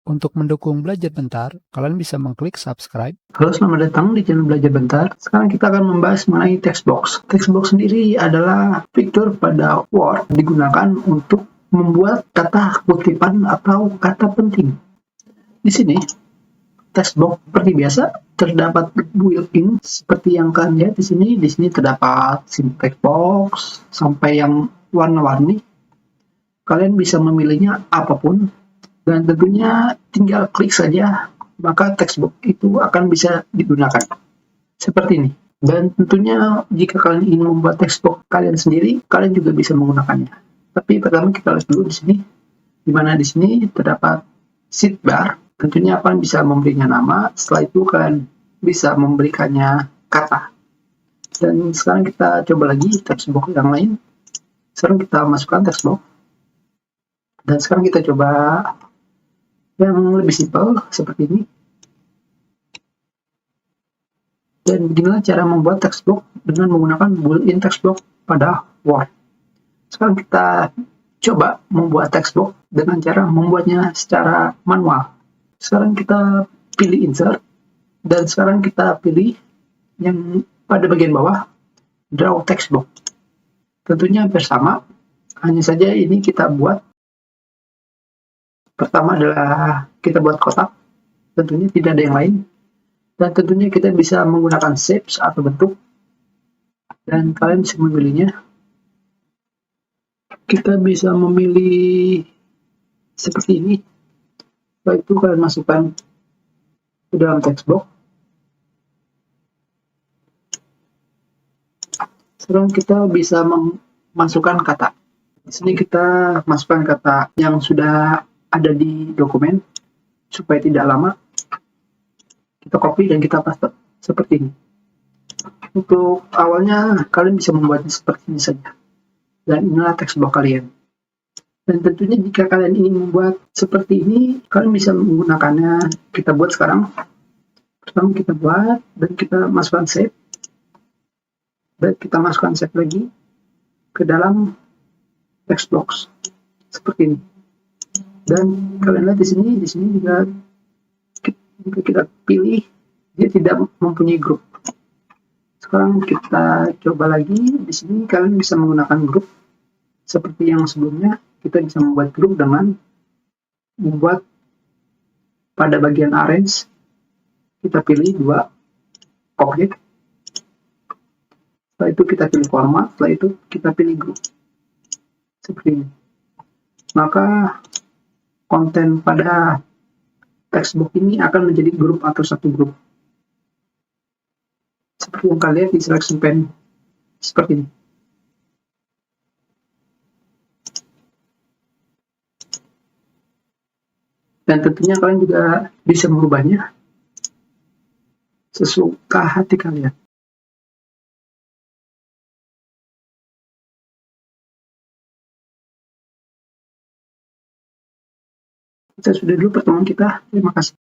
Untuk mendukung Belajar Bentar, kalian bisa mengklik subscribe. Halo, selamat datang di channel Belajar Bentar. Sekarang kita akan membahas mengenai textbox. Textbox sendiri adalah fitur pada Word digunakan untuk membuat kata kutipan atau kata penting. Di sini, textbox seperti biasa terdapat built-in seperti yang kalian lihat di sini. Di sini terdapat syntax box sampai yang warna-warni. Kalian bisa memilihnya apapun. Dan tentunya tinggal klik saja, maka textbox itu akan bisa digunakan. Seperti ini. Dan tentunya jika kalian ingin membuat textbox kalian sendiri, kalian juga bisa menggunakannya. Tapi pertama kita lihat dulu di sini, di mana di sini terdapat sidebar. Tentunya kalian bisa memberinya nama, setelah itu kalian bisa memberikannya kata. Dan sekarang kita coba lagi textbox yang lain. Sekarang kita masukkan textbox. Dan sekarang kita coba yang lebih simpel seperti ini. Dan beginilah cara membuat textbox dengan menggunakan built-in textbox pada Word. Sekarang kita coba membuat textbox dengan cara membuatnya secara manual. Sekarang kita pilih insert, dan sekarang kita pilih yang pada bagian bawah, draw textbox. Tentunya bersama, hanya saja ini kita buat. Pertama adalah kita buat kotak, tentunya tidak ada yang lain. Dan tentunya kita bisa menggunakan shapes atau bentuk. Dan kalian bisa memilihnya. Kita bisa memilih seperti ini. Setelah itu kalian masukkan ke dalam textbox. Sekarang kita bisa memasukkan kata. Di sini kita masukkan kata yang sudah ada di dokumen supaya tidak lama. Kita copy dan kita paste seperti ini. Untuk awalnya kalian bisa membuatnya seperti ini saja. Dan inilah textbox kalian. Dan tentunya jika kalian ingin membuat seperti ini, kalian bisa menggunakannya. Kita buat sekarang. Pertama kita buat dan kita masukkan save. Dan kita masukkan save lagi ke dalam textbox seperti ini. Dan kalian lihat di sini juga kita pilih dia tidak mempunyai grup. Sekarang kita coba lagi. Di sini kalian bisa menggunakan grup seperti yang sebelumnya. Kita bisa membuat grup dengan membuat pada bagian arrange kita pilih dua objek. Setelah itu kita pilih format. Setelah itu kita pilih grup seperti ini. Maka konten pada textbox ini akan menjadi grup atau satu grup. Seperti yang kalian lihat di selection pane seperti ini. Dan tentunya kalian juga bisa merubahnya sesuka hati kalian. Kita sudah dulu pertemuan kita. Terima kasih.